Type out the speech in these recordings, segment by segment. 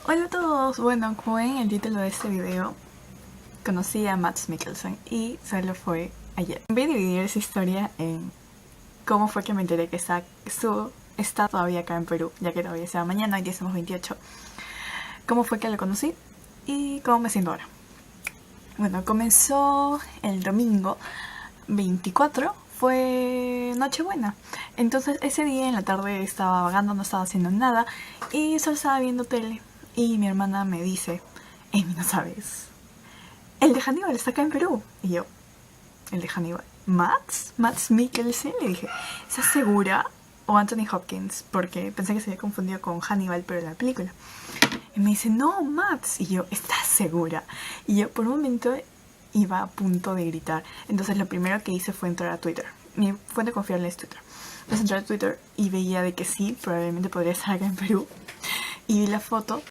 Hola a todos, bueno, como ven en el título de este video, conocí a Mads Mikkelsen y solo fue ayer. Voy a dividir esa historia en cómo fue que me enteré que está todavía acá en Perú, ya que todavía sea mañana, hoy día somos 28. Cómo fue que lo conocí y cómo me siento ahora. Bueno, comenzó el domingo 24, fue Nochebuena. Entonces ese día en la tarde estaba vagando, no estaba haciendo nada y solo estaba viendo tele. Y mi hermana me dice, Amy, ¿no sabes? El de Hannibal está acá en Perú. Y yo, el de Hannibal, ¿Mads Mikkelsen? Le dije, ¿estás segura? O Anthony Hopkins, porque pensé que se había confundido con Hannibal, pero en la película. Y me dice, no, Mads. Y yo, ¿estás segura? Y yo por un momento iba a punto de gritar. Entonces lo primero que hice fue entrar a Twitter. Mi fuente confiable es Twitter. Entonces entré a Twitter y veía de que sí, probablemente podría estar acá en Perú. Y vi la foto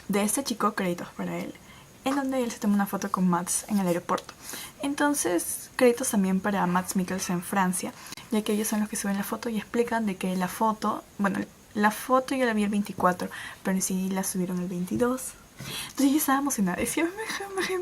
de este chico, créditos para él, en donde él se toma una foto con Mads en el aeropuerto. Entonces, créditos también para Mads Mikkelsen en Francia, ya que ellos son los que suben la foto y explican de que la foto yo la vi el 24, pero en sí la subieron el 22. Entonces yo estaba emocionada, decía,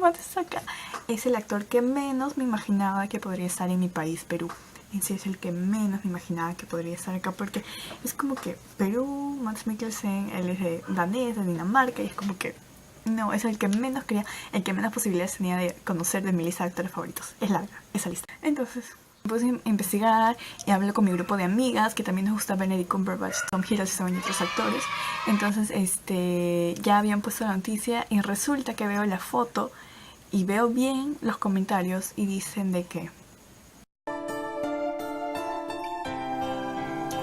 Mads está acá. Es el actor que menos me imaginaba que podría estar en mi país, Perú. En sí es el que menos me imaginaba que podría estar acá, porque es como que Perú, Mads Mikkelsen, él es de danés, de Dinamarca, y es como que no, es el que menos quería, el que menos posibilidades tenía de conocer de mi lista de actores favoritos. Es larga esa lista. Entonces me puse a investigar y hablé con mi grupo de amigas, que también nos gusta Benedict Cumberbatch, Tom Hiddleston y otros actores. Entonces ya habían puesto la noticia y resulta que veo la foto y veo bien los comentarios y dicen de que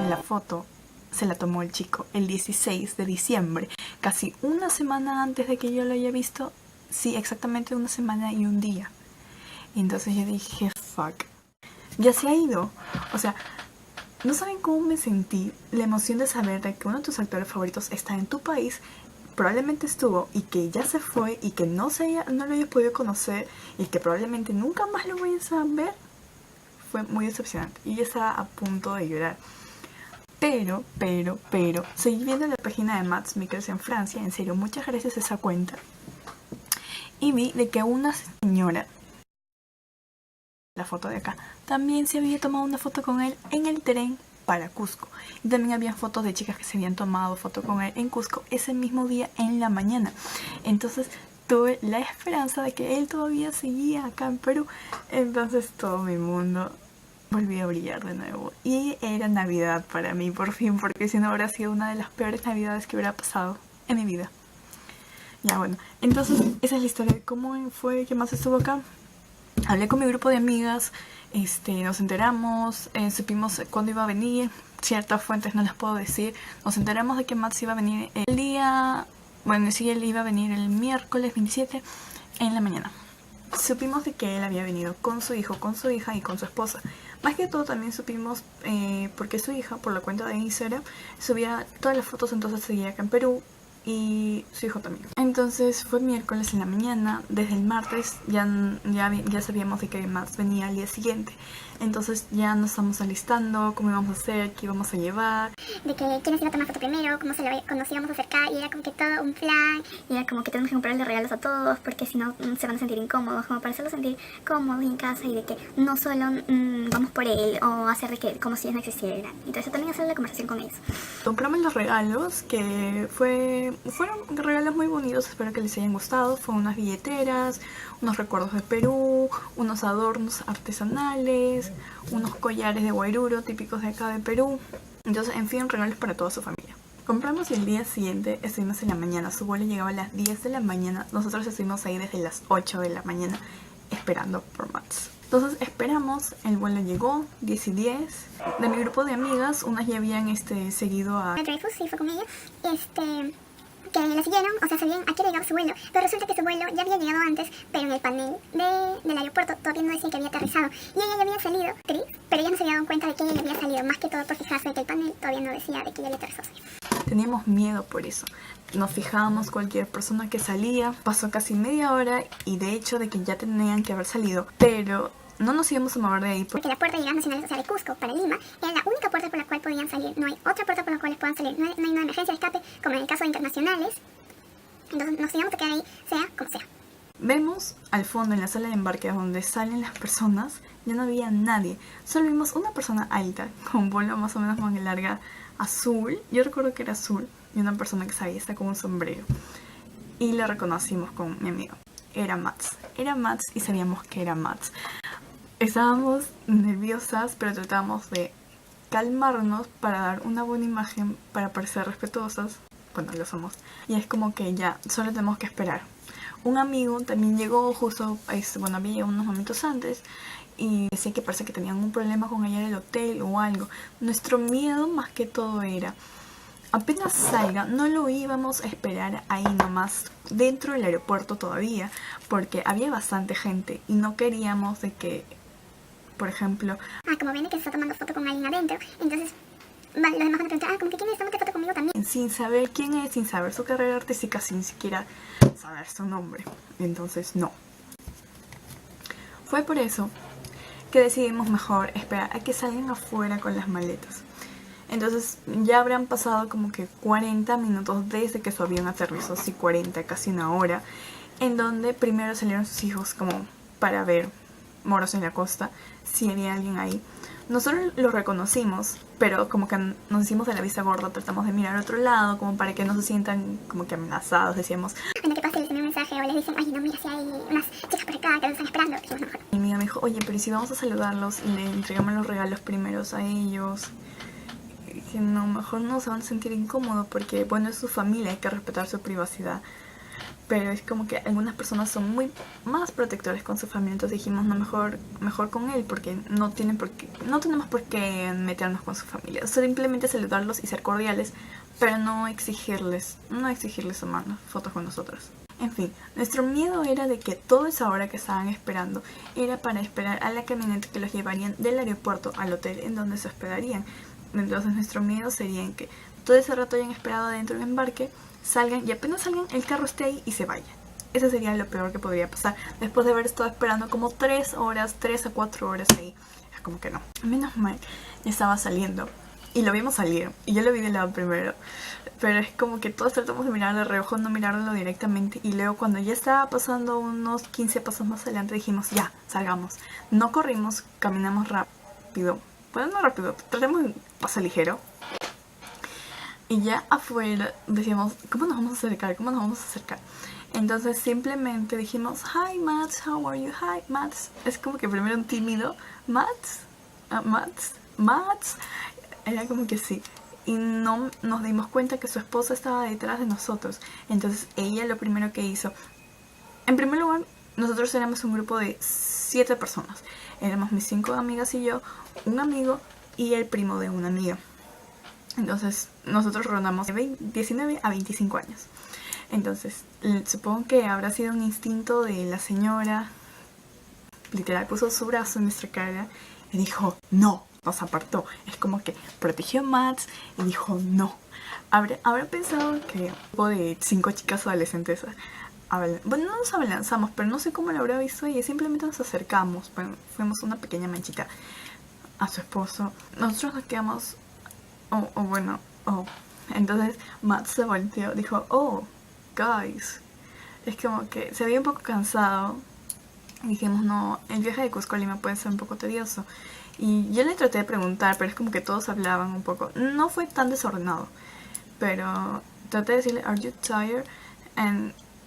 la foto se la tomó el chico el 16 de diciembre, casi una semana antes de que yo lo haya visto. Sí, exactamente una semana y un día. Y entonces yo dije, fuck, ya se ha ido. O sea, no saben cómo me sentí, la emoción de saber de que uno de tus actores favoritos está en tu país, probablemente estuvo y que ya se fue y que no lo hayas podido conocer y que probablemente nunca más lo vayas a ver. Fue muy decepcionante y yo estaba a punto de llorar. Pero, seguí viendo la página de Mads Mikkelsen en Francia, en serio, muchas gracias a esa cuenta. Y vi de que una señora, la foto de acá, también se había tomado una foto con él en el tren para Cusco. Y también había fotos de chicas que se habían tomado foto con él en Cusco ese mismo día en la mañana. Entonces tuve la esperanza de que él todavía seguía acá en Perú. Entonces todo mi mundo volví a brillar de nuevo. Y era Navidad para mí, por fin, porque si no habría sido una de las peores Navidades que hubiera pasado en mi vida. Ya bueno, entonces esa es la historia de cómo fue que más estuvo acá. Hablé con mi grupo de amigas, nos enteramos, supimos cuándo iba a venir. Ciertas fuentes no las puedo decir. Nos enteramos de que Mads iba a venir el día... Bueno, sí, él iba a venir el miércoles 27 en la mañana. Supimos de que él había venido con su hijo, con su hija y con su esposa. Más que todo también supimos porque su hija, por la cuenta de Instagram, subía todas las fotos, entonces seguía acá en Perú y su hijo también. Entonces fue miércoles en la mañana, desde el martes ya sabíamos de que Mads venía al día siguiente. Entonces ya nos estamos alistando, cómo íbamos a hacer, qué íbamos a llevar. De que quién se iba a tomar foto primero, cómo nos íbamos a acercar, y era como que todo un plan. Y era como que tenemos que comprarle regalos a todos porque si no se van a sentir incómodos, como para hacerlos sentir cómodos en casa y de que no solo vamos por él o hacer de que como si él no existiera. Entonces también hacer la conversación con ellos. Compramos los regalos, que fueron regalos muy bonitos, espero que les hayan gustado. Fueron unas billeteras, unos recuerdos de Perú, unos adornos artesanales, unos collares de guairuro típicos de acá de Perú. Entonces, en fin, regalos para toda su familia. Compramos y el día siguiente estuvimos en la mañana. Su vuelo llegaba a las 10 de la mañana. Nosotros estuvimos ahí desde las 8 de la mañana esperando por Mads. Entonces esperamos, el vuelo llegó, 10 y 10. De mi grupo de amigas, unas ya habían seguido a Dreyfus, sí, fue con ella. Que la siguieron, o sea, sabían a qué llegaba su vuelo, pero resulta que su vuelo ya había llegado antes, pero en el panel del aeropuerto todavía no decía que había aterrizado, y ella ya había salido, pero ella no se había dado cuenta de que ella ya había salido, más que todo por fijarse de que el panel todavía no decía de que ella había aterrizado. Teníamos miedo por eso. Nos fijábamos cualquier persona que salía. Pasó casi media hora y de hecho de que ya tenían que haber salido, pero no nos íbamos a mover de ahí porque la puerta de llegadas nacionales, o sea, de Cusco para Lima, era la única puerta por la cual podían salir. No hay otra puerta por la cual puedan salir. No hay una emergencia de escape como en el caso de internacionales. Entonces nos teníamos que quedar ahí, sea como sea. Vemos al fondo en la sala de embarque donde salen las personas, ya no había nadie. Solo vimos una persona alta, con bola más o menos manga larga, azul. Yo recuerdo que era azul. Y una persona que sabía, está con un sombrero. Y la reconocimos con mi amigo. Era Mats. Era Mats y sabíamos que era Mats. Estábamos nerviosas, pero tratábamos de calmarnos para dar una buena imagen, para parecer respetuosas. Bueno, lo somos. Y es como que ya, solo tenemos que esperar. Un amigo también llegó justo, bueno, había llegado unos momentos antes y decía que parece que tenían un problema con ella en el hotel o algo. Nuestro miedo más que todo era, apenas salga, no lo íbamos a esperar ahí nomás, dentro del aeropuerto todavía, porque había bastante gente y no queríamos de que, por ejemplo... como ven que se está tomando foto con alguien adentro, entonces... Vale, los demás van a preguntar, como que quién es, tómate foto conmigo también. Sin saber quién es, sin saber su carrera artística, sin siquiera saber su nombre. Entonces, no. Fue por eso que decidimos mejor esperar a que salgan afuera con las maletas. Entonces, ya habrán pasado como que 40 minutos desde que su avión aterrizó, sí, 40, casi una hora, en donde primero salieron sus hijos como para ver moros en la costa, si había alguien ahí. Nosotros lo reconocimos, pero como que nos hicimos de la vista gorda, tratamos de mirar a otro lado, como para que no se sientan como que amenazados, decíamos. Cuando que pase les envían un mensaje o les dicen, ay no, mira si hay unas chicas por acá que nos están esperando, dijimos mejor. Y mi amiga me dijo, oye, pero si vamos a saludarlos y le entregamos los regalos primeros a ellos, que no, mejor no se van a sentir incómodos porque, bueno, es su familia, hay que respetar su privacidad. Pero es como que algunas personas son muy más protectores con su familia, entonces dijimos, no, mejor con él, porque no tenemos por qué meternos con su familia. Simplemente saludarlos y ser cordiales, pero no exigirles tomarnos fotos con nosotros. En fin, nuestro miedo era de que toda esa hora que estaban esperando era para esperar a la camioneta que los llevarían del aeropuerto al hotel en donde se hospedarían. Entonces nuestro miedo sería en que todo ese rato hayan esperado adentro del embarque, salgan y apenas salgan el carro esté ahí y se vaya. Eso sería lo peor que podría pasar después de haber estado esperando como 3 a 4 horas ahí. Es como que no. Menos mal, ya estaba saliendo y lo vimos salir y yo lo vi de lado primero, pero es como que todos tratamos de mirar de reojo, no mirarlo directamente, y luego cuando ya estaba pasando unos 15 pasos más adelante dijimos, ya, salgamos. No corrimos, caminamos rápido, bueno, no rápido, tratemos de pasar ligero. Y ya afuera decíamos, ¿cómo nos vamos a acercar? ¿Cómo nos vamos a acercar? Entonces simplemente dijimos, hi Mats, how are you? Hi Mats. Es como que primero un tímido, Mats, Mats. Era como que sí. Y no nos dimos cuenta que su esposa estaba detrás de nosotros. Entonces ella lo primero que hizo, en primer lugar, nosotros éramos un grupo de 7 personas. Éramos mis 5 amigas y yo, un amigo y el primo de una amiga. Entonces nosotros rondamos de 19 a 25 años. Entonces supongo que habrá sido un instinto de la señora. Literal puso su brazo en nuestra cara y dijo no, nos apartó. Es como que protegió a Mats y dijo no. Habrá pensado que un grupo de 5 chicas adolescentes, bueno, no nos abalanzamos, pero no sé cómo lo habrá visto ella. Simplemente nos acercamos, bueno, fuimos una pequeña manchita a su esposo. Nosotros nos quedamos... Entonces Matt se volteó, dijo, oh, guys. Es como que se veía un poco cansado. Y dijimos, no, el viaje de Cusco a Lima puede ser un poco tedioso. Y yo le traté de preguntar, pero es como que todos hablaban un poco. No fue tan desordenado, pero traté de decirle, are you tired?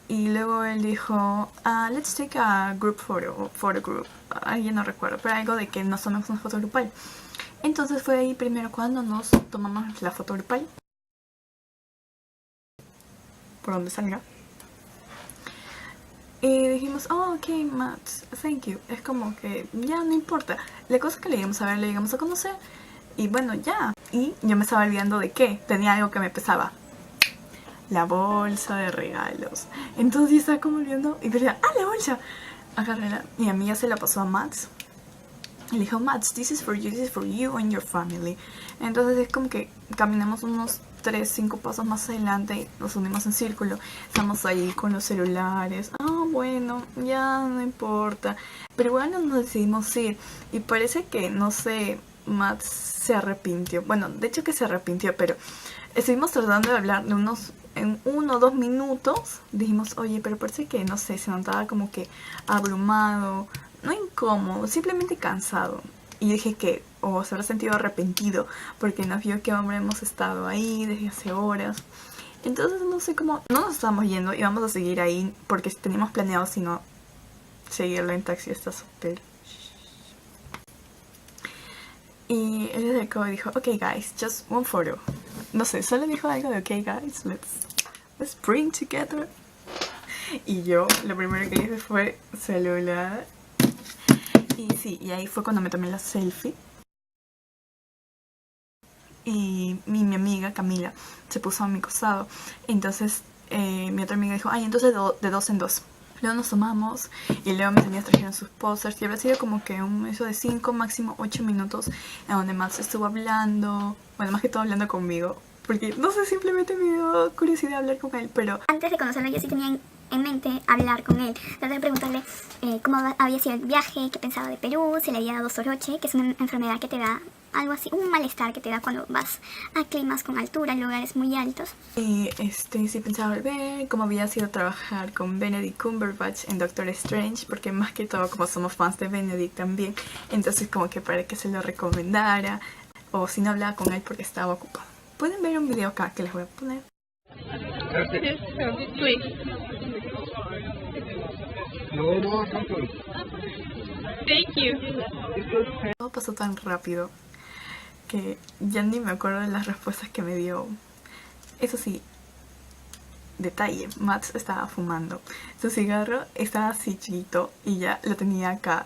Y luego él dijo, let's take a group photo group. Ya no recuerdo, pero algo de que nos tomemos una foto grupal. Entonces fue ahí primero cuando nos tomamos la foto grupal, por donde salga. Y dijimos, oh, ok, Matt, thank you. Es como que ya no importa. La cosa que le llegamos a ver, le llegamos a conocer. Y bueno, ya. Y yo me estaba olvidando de que tenía algo que me pesaba. La bolsa de regalos. Entonces yo estaba como olvidando y decía, la bolsa. Agárrala. Mi amiga se la pasó a Matt. Y le dijo, Matt, this is for you and your family. Entonces es como que caminamos unos 3-5 pasos más adelante y nos unimos en círculo. Estamos ahí con los celulares. Bueno, ya no importa. Pero bueno, nos decidimos ir. Y parece que, no sé, Matt se arrepintió. Bueno, de hecho que se arrepintió, pero estuvimos tratando de hablar de en 1 o 2 minutos. Dijimos, oye, pero parece que, no sé, se notaba como que abrumado, no incómodo, simplemente cansado. Y dije que, o se habrá sentido arrepentido porque nos vio que hombre hemos estado ahí desde hace horas. Entonces no sé cómo, no nos estábamos yendo y vamos a seguir ahí porque teníamos planeado, si no, seguirlo en taxi hasta su hotel. Y él se acercó y dijo, ok guys, just one photo. No sé, solo dijo algo de ok guys, let's bring together. Y yo lo primero que hice fue celular. Y sí, y ahí fue cuando me tomé la selfie. Y mi amiga Camila se puso a mi costado. Entonces mi otra amiga dijo, ay, entonces de 2 en 2. Luego nos tomamos y luego mis amigas trajeron sus posters y habrá sido como que eso de 5, máximo 8 minutos en donde Max estuvo hablando, bueno, más que todo hablando conmigo, porque no sé, simplemente me dio curiosidad hablar con él, pero antes de conocerlo yo sí tenía en mente hablar con él, tratar de preguntarle cómo había sido el viaje, qué pensaba de Perú, si le había dado soroche, que es una enfermedad que te da algo así, un malestar que te da cuando vas a climas con altura, lugares muy altos. Y sí pensaba volver, cómo había sido trabajar con Benedict Cumberbatch en Doctor Strange, porque más que todo como somos fans de Benedict también, entonces como que para que se lo recomendara, o si no hablaba con él porque estaba ocupado. Pueden ver un video acá que les voy a poner. Thank you. Todo pasó tan rápido que ya ni me acuerdo de las respuestas que me dio. Eso sí, detalle, Max estaba fumando. Su cigarro estaba así chiquito y ya lo tenía acá.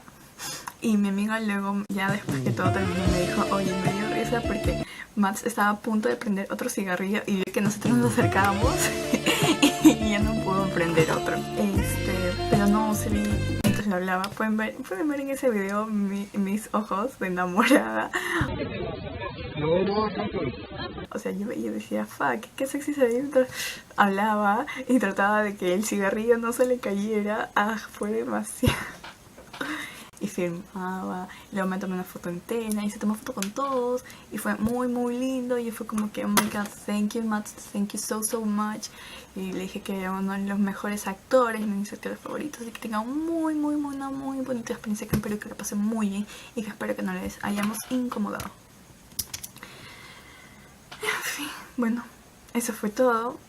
Y mi amiga luego, ya después que todo terminó, me dijo, oye, me dio risa porque Max estaba a punto de prender otro cigarrillo y vio que nosotros nos acercábamos y ya no pudo prender otro. Pero no, se vi mientras lo hablaba. Pueden ver en ese video mis ojos de enamorada. O sea, yo decía, fuck, qué sexy se veía mientras hablaba y trataba de que el cigarrillo no se le cayera. Ah, fue demasiado. Y filmaba, y luego me tomé una foto entera y se tomó foto con todos y fue muy muy lindo y fue como que, oh my god, thank you Max, thank you so much. Y le dije que era uno de los mejores actores, mis actores favoritos, y que tenga una muy bonita experiencia acá en Perú, que la pasé muy bien y que espero que no les hayamos incomodado. En fin, bueno, eso fue todo.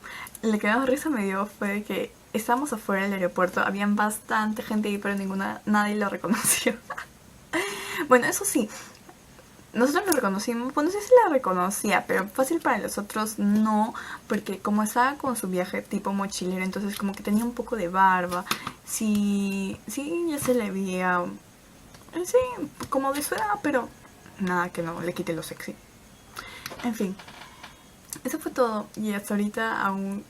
Lo que más risa me dio fue que estábamos afuera del aeropuerto, habían bastante gente ahí, pero nadie lo reconoció. Bueno, eso sí, nosotros lo reconocimos, bueno, sí se la reconocía, pero fácil para los otros no, porque como estaba con su viaje tipo mochilero, entonces como que tenía un poco de barba, sí, ya se le veía, sí, como de su edad, pero nada que no le quite lo sexy. En fin, eso fue todo, y hasta ahorita aún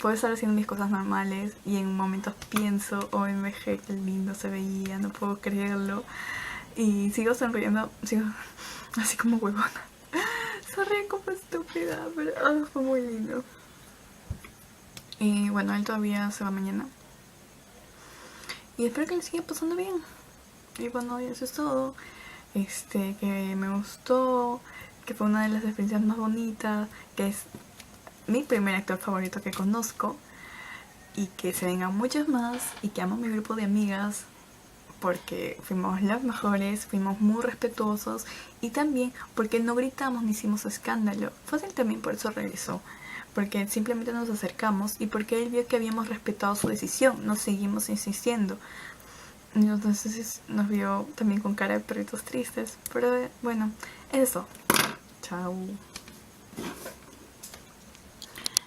puedo estar haciendo mis cosas normales y en momentos pienso, OMG, qué lindo se veía, no puedo creerlo. Y sigo sonriendo, sigo así como huevona. Sonríe como estúpida, pero fue muy lindo. Y bueno, él todavía se va mañana. Y espero que le siga pasando bien. Y bueno, eso es todo. Que me gustó, que fue una de las experiencias más bonitas, que es mi primer actor favorito que conozco, y que se vengan muchos más, y que amo a mi grupo de amigas porque fuimos las mejores, fuimos muy respetuosos, y también porque no gritamos ni hicimos escándalo. Fácil también por eso regresó, porque simplemente nos acercamos y porque él vio que habíamos respetado su decisión, nos seguimos insistiendo. Entonces nos vio también con cara de perritos tristes, pero bueno, eso. Chao.